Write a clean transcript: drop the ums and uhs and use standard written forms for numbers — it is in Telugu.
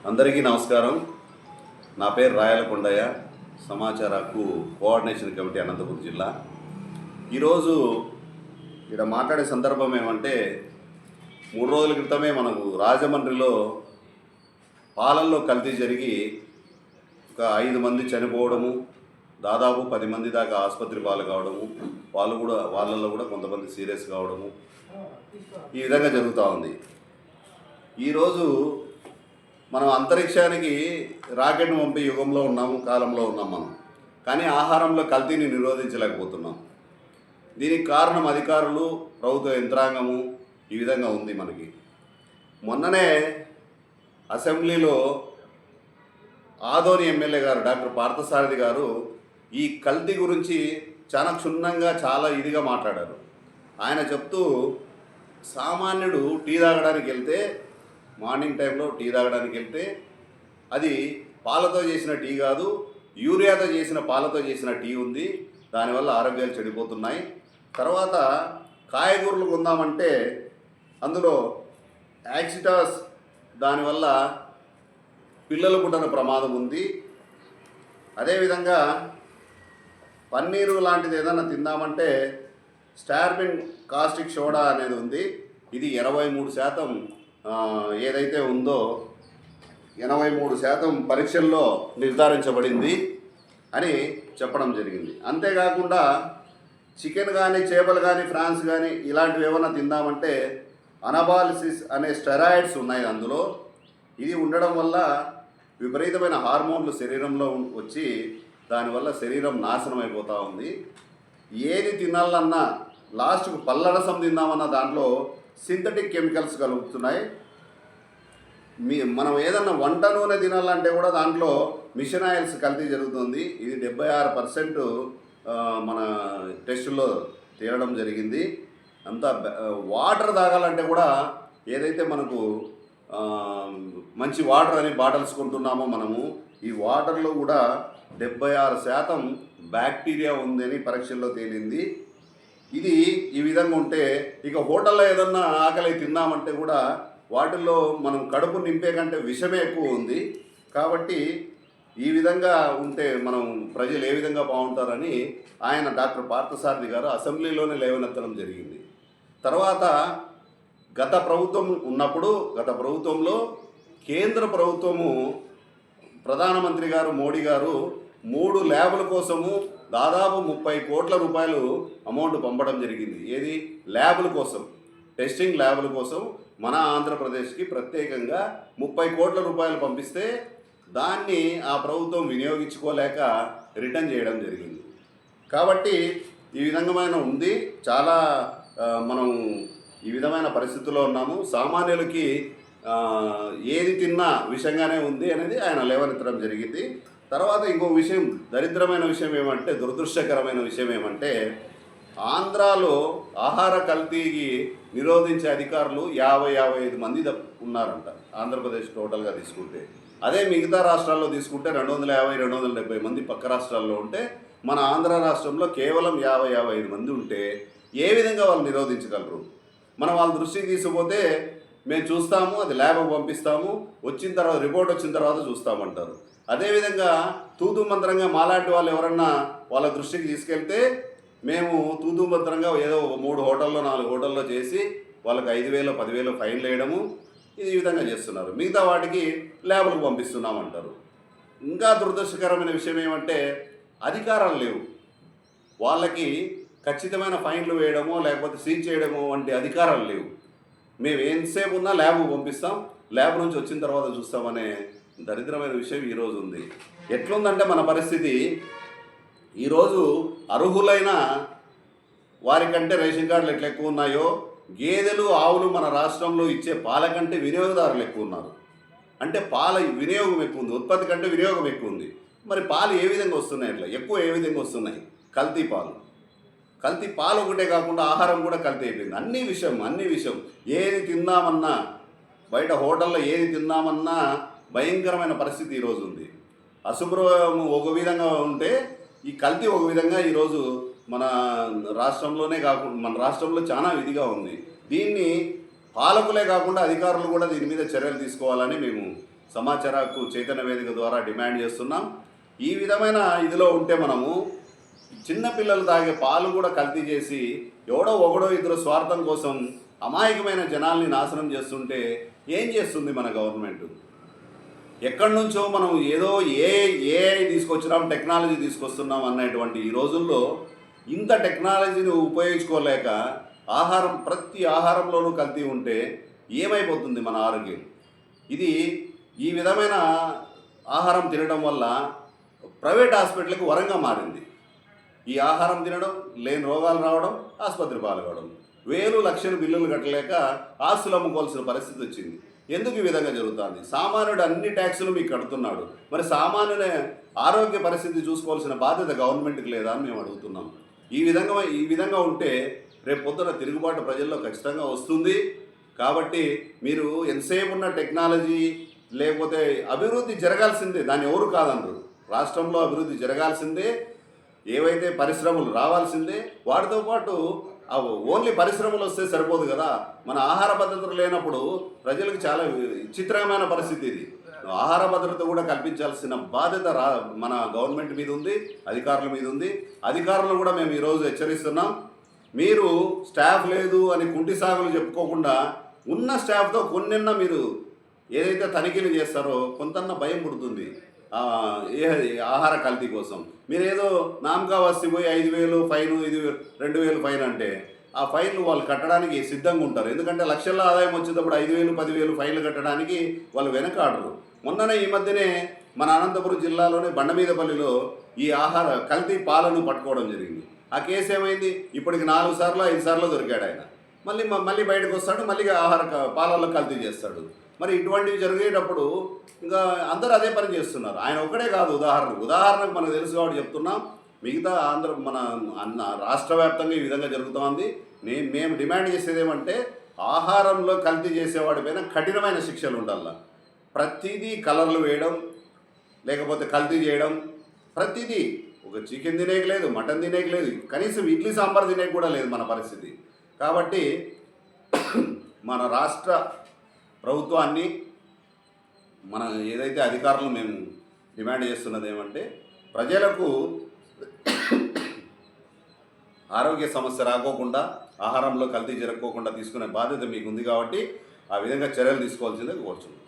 అందరికీ నమస్కారం. నా పేరు రాయల కొండయ్య, సమాచార హక్కు కోఆర్డినేషన్ కమిటీ, అనంతపురం జిల్లా. ఈరోజు ఇక్కడ మాట్లాడే సందర్భం ఏమంటే, 3 రోజుల క్రితమే మనకు రాజమండ్రిలో పాలల్లో కల్తీ జరిగి ఒక 5 మంది చనిపోవడము, దాదాపు 10 మంది దాకా ఆసుపత్రి పాలు కావడము, వాళ్ళల్లో కూడా కొంతమంది సీరియస్ కావడము, ఈ విధంగా జరుగుతూ ఉంది. ఈరోజు మనం అంతరిక్షానికి రాకెట్ను పంపే యుగంలో ఉన్నాము, కాలంలో ఉన్నాం మనం. కానీ ఆహారంలో కల్తీని నిరోధించలేకపోతున్నాం. దీనికి కారణం అధికారులు, ప్రభుత్వ యంత్రాంగము ఈ విధంగా ఉంది మనకి. మొన్ననే అసెంబ్లీలో ఆదోని ఎమ్మెల్యే గారు డాక్టర్ పార్థసారథి గారు ఈ కల్తీ గురించి చాలా క్షుణ్ణంగా, చాలా ఇదిగా మాట్లాడారు. ఆయన చెప్తూ, సామాన్యుడు టీ తాగడానికి వెళ్తే, మార్నింగ్ టైంలో టీ తాగడానికి వెళ్తే అది పాలతో చేసిన టీ కాదు, యూరియాతో చేసిన పాలతో చేసిన టీ ఉంది, దానివల్ల ఆరోగ్యాలు చెడిపోతున్నాయి. తర్వాత కాయగూరలు కొందామంటే అందులో యాక్సిటాస్, దానివల్ల పిల్లలు పుట్టిన ప్రమాదం ఉంది. అదేవిధంగా పన్నీరు లాంటిది ఏదైనా తిందామంటే స్టార్బిన్ కాస్టిక్ సోడా అనేది ఉంది, ఇది 83% ఏదైతే ఉందో 83% పరీక్షల్లో నిర్ధారించబడింది అని చెప్పడం జరిగింది. అంతేకాకుండా చికెన్ కానీ, చేపలు కానీ, ఫ్రాన్స్ కానీ ఇలాంటివి ఏమైనా తిందామంటే అనబాలిసిస్ అనే స్టెరాయిడ్స్ ఉన్నాయి అందులో. ఇది ఉండడం వల్ల విపరీతమైన హార్మోన్లు శరీరంలో వచ్చి దానివల్ల శరీరం నాశనం అయిపోతూ ఉంది. ఏది తినాలన్నా, లాస్ట్కు పళ్ళరసం తిందామన్నా దాంట్లో సింథటిక్ కెమికల్స్ కలుగుతున్నాయి. మనం ఏదన్నా వంట నూనె తినాలంటే కూడా దాంట్లో మిషన్ ఆయిల్స్ కల్తీ జరుగుతుంది. ఇది 76% మన టెస్టుల్లో తేలడం జరిగింది. అంతా వాటర్ తాగాలంటే కూడా ఏదైతే మనకు మంచి వాటర్ అని బాటిల్స్ కొంటున్నామో మనము, ఈ వాటర్లో కూడా 76% బ్యాక్టీరియా ఉందని పరీక్షల్లో తేలింది. ఇది ఈ విధంగా ఉంటే ఇక హోటల్లో ఏదన్నా ఆకలి తిన్నామంటే కూడా వాటిల్లో మనం కడుపు నింపే కంటే విషమే ఎక్కువ ఉంది. కాబట్టి ఈ విధంగా ఉంటే మనం ప్రజలు ఏ విధంగా బాగుంటారని ఆయన డాక్టర్ పార్థసారథి గారు అసెంబ్లీలోనే లేవనెత్తడం జరిగింది. తర్వాత గత ప్రభుత్వంలో కేంద్ర ప్రభుత్వము, ప్రధానమంత్రి గారు మోడీ గారు 3 ల్యాబుల కోసము దాదాపు 30 కోట్ల రూపాయలు అమౌంట్ పంపడం జరిగింది. ఏది? ల్యాబుల కోసం, టెస్టింగ్ ల్యాబుల కోసం మన ఆంధ్రప్రదేశ్కి ప్రత్యేకంగా 30 కోట్ల రూపాయలు పంపిస్తే దాన్ని ఆ ప్రభుత్వం వినియోగించుకోలేక రిటర్న్ చేయడం జరిగింది. కాబట్టి ఈ విధంగా ఉంది. చాలా మనం ఈ విధమైన పరిస్థితుల్లో ఉన్నాము. సామాన్యులకి ఏది తిన్నా విషంగానే ఉంది అనేది ఆయన లేవనెత్తడం జరిగింది. తర్వాత ఇంకో విషయం, దరిద్రమైన విషయం ఏమంటే, దురదృష్టకరమైన విషయం ఏమంటే, ఆంధ్రాలో ఆహార కల్తీకి నిరోధించే అధికారులు 50-55 మంది ఉన్నారంట ఆంధ్రప్రదేశ్ టోటల్గా తీసుకుంటే. అదే మిగతా రాష్ట్రాల్లో తీసుకుంటే 250-270 మంది పక్క రాష్ట్రాల్లో ఉంటే, మన ఆంధ్ర రాష్ట్రంలో కేవలం 50-55 మంది ఉంటే ఏ విధంగా వాళ్ళు నిరోధించగలరు? మనం వాళ్ళ దృష్టికి తీసుకుపోతే మేము చూస్తాము, అది ల్యాబ్కి పంపిస్తాము, రిపోర్ట్ వచ్చిన తర్వాత చూస్తామంటారు. అదేవిధంగా తూతూ మంత్రంగా మాలాంటి వాళ్ళు ఎవరన్నా వాళ్ళ దృష్టికి తీసుకెళ్తే మేము తూతూ మంత్రంగా ఏదో 3 హోటల్లో 4 హోటల్లో చేసి వాళ్ళకి 5,000-10,000 ఫైన్లు వేయడము, ఈ విధంగా చేస్తున్నారు. మిగతా వాటికి ల్యాబులకు పంపిస్తున్నామంటారు. ఇంకా దురదృష్టకరమైన విషయం ఏమంటే, అధికారాలు లేవు వాళ్ళకి. ఖచ్చితమైన ఫైన్లు వేయడమో లేకపోతే సీజ్ చేయడమో వంటి అధికారాలు లేవు. మేము ఎంతసేపు ఉన్నా ల్యాబ్కు పంపిస్తాం, ల్యాబ్ నుంచి వచ్చిన తర్వాత చూస్తామనే దరిద్రమైన విషయం ఈరోజు ఉంది. ఎట్లుందంటే మన పరిస్థితి, ఈరోజు అర్హులైన వారికంటే రేషన్ కార్డులు ఎట్లా ఎక్కువ ఉన్నాయో, గేదెలు, ఆవులు మన రాష్ట్రంలో ఇచ్చే పాల కంటే వినియోగదారులు ఎక్కువ ఉన్నారు. అంటే పాల వినియోగం ఎక్కువ ఉంది, ఉత్పత్తి కంటే వినియోగం ఎక్కువ ఉంది. మరి పాలు ఏ విధంగా వస్తున్నాయి? అట్లా ఎక్కువ ఏ విధంగా వస్తున్నాయి? కల్తీ పాలు ఒకటే కాకుండా ఆహారం కూడా కల్తీ అయిపోయింది. అన్ని విషయం ఏది తిందామన్నా, బయట హోటల్లో ఏది తిందామన్నా భయంకరమైన పరిస్థితి ఈరోజు ఉంది. అశుభ్రం ఒక విధంగా ఉంటే ఈ కల్తీ ఒక విధంగా ఈరోజు మన రాష్ట్రంలోనే కాకుండా మన రాష్ట్రంలో చాలా ఇదిగా ఉంది. దీన్ని పాలకులే కాకుండా అధికారులు కూడా దీని మీద చర్యలు తీసుకోవాలని మేము సమాచార హక్కు చైతన్య వేదిక ద్వారా డిమాండ్ చేస్తున్నాం. ఈ విధమైన ఇదిలో ఉంటే మనము చిన్నపిల్లలు తాగే పాలు కూడా కల్తీ చేసి ఎవడో ఒకడో ఇద్దరు స్వార్థం కోసం అమాయకమైన జనాల్ని నాశనం చేస్తుంటే ఏం చేస్తుంది మన గవర్నమెంట్? ఎక్కడి నుంచో మనం ఏదో ఏఐ తీసుకొచ్చినాం, టెక్నాలజీ తీసుకొస్తున్నాం అనేటువంటి ఈ రోజుల్లో ఇంత టెక్నాలజీని ఉపయోగించుకోలేక ప్రతి ఆహారంలోనూ కల్తీ ఉంటే ఏమైపోతుంది మన ఆరోగ్యం? ఇది ఈ విధమైన ఆహారం తినడం వల్ల ప్రైవేట్ హాస్పిటల్కి వరంగా మారింది. ఈ ఆహారం తినడం, లేని రోగాలు రావడం, ఆసుపత్రి పాల్గొనడం, వేలు లక్షలు బిల్లులు కట్టలేక ఆస్తులు అమ్ముకోవాల్సిన పరిస్థితి వచ్చింది. ఎందుకు ఈ విధంగా జరుగుతుంది? సామాన్యుడు అన్ని ట్యాక్సులు మీకు కడుతున్నాడు, మరి సామాన్యుని ఆరోగ్య పరిస్థితి చూసుకోవాల్సిన బాధ్యత గవర్నమెంట్కి లేదా అని మేము అడుగుతున్నాం. ఈ విధంగా ఉంటే రేపు పొద్దున తిరుగుబాటు ప్రజల్లో ఖచ్చితంగా వస్తుంది. కాబట్టి మీరు ఎంతసేపు ఉన్న టెక్నాలజీ లేకపోతే అభివృద్ధి జరగాల్సిందే, దాన్ని ఎవరు కాదనరు. రాష్ట్రంలో అభివృద్ధి జరగాల్సిందే, ఏవైతే పరిశ్రమలు రావాల్సిందే. వాటితో పాటు ఓన్లీ పరిశ్రమలు వస్తే సరిపోదు కదా. మన ఆహార భద్రత లేనప్పుడు ప్రజలకు చాలా విచిత్రమైన పరిస్థితి ఇది. ఆహార భద్రత కూడా కల్పించాల్సిన బాధ్యత మన గవర్నమెంట్ మీద ఉంది, అధికారుల మీద ఉంది. అధికారులు కూడా మేము ఈరోజు హెచ్చరిస్తున్నాం. మీరు స్టాఫ్ లేదు అని కుంటి సాగులు చెప్పుకోకుండా ఉన్న స్టాఫ్తో కొన్నిన్న మీరు ఏదైతే తనిఖీలు చేస్తారో కొంతన్న భయం పుడుతుంది ఆహార కల్తీ కోసం. మీరేదో నామకా వస్తే పోయి 5,000 ఫైన్, 2,000 ఫైన్ అంటే ఆ ఫైన్లు వాళ్ళు కట్టడానికి సిద్ధంగా ఉంటారు. ఎందుకంటే లక్షల్లో ఆదాయం వచ్చేటప్పుడు 5,000, 10,000 ఫైన్లు కట్టడానికి వాళ్ళు వెనకాడరు. మొన్ననే ఈ మధ్యనే మన అనంతపురం జిల్లాలోని బండమీదపల్లిలో ఈ ఆహార కల్తీ పాలను పట్టుకోవడం జరిగింది. ఆ కేసు ఏమైంది? ఇప్పటికి 4 సార్లు 5 సార్లు దొరికాడు ఆయన. మళ్ళీ బయటకు వస్తాడు, మళ్ళీ పాలల్లో కల్తీ చేస్తాడు. మరి ఇటువంటివి జరిగేటప్పుడు ఇంకా అందరూ అదే పని చేస్తున్నారు. ఆయన ఒక్కడే కాదు, ఉదాహరణకు మనకు తెలుసు కాబట్టి చెప్తున్నాం. మిగతా మన రాష్ట్ర వ్యాప్తంగా ఈ విధంగా జరుగుతోంది. మేము డిమాండ్ చేసేది ఏమంటే ఆహారంలో కల్తీ చేసేవాడిపైన కఠినమైన శిక్షలు ఉండాలి. ప్రతిదీ కలర్లు వేయడం, లేకపోతే కల్తీ చేయడం, ప్రతిదీ ఒక చికెన్ తినేకి లేదు, మటన్ తినేకి లేదు, కనీసం ఇడ్లీ సాంబార్ తినేకి కూడా లేదు మన పరిస్థితి. కాబట్టి మన రాష్ట్ర ప్రభుత్వాన్ని మన ఏదైతే అధికారులు మేము డిమాండ్ చేస్తున్నది ఏమంటే ప్రజలకు ఆరోగ్య సమస్య రాకోకుండా, ఆహారంలో కల్తీ జరగకోకుండా తీసుకునే బాధ్యత మీకు ఉంది. కాబట్టి ఆ విధంగా చర్యలు తీసుకోవాల్సిందే కోరుచున్నాం.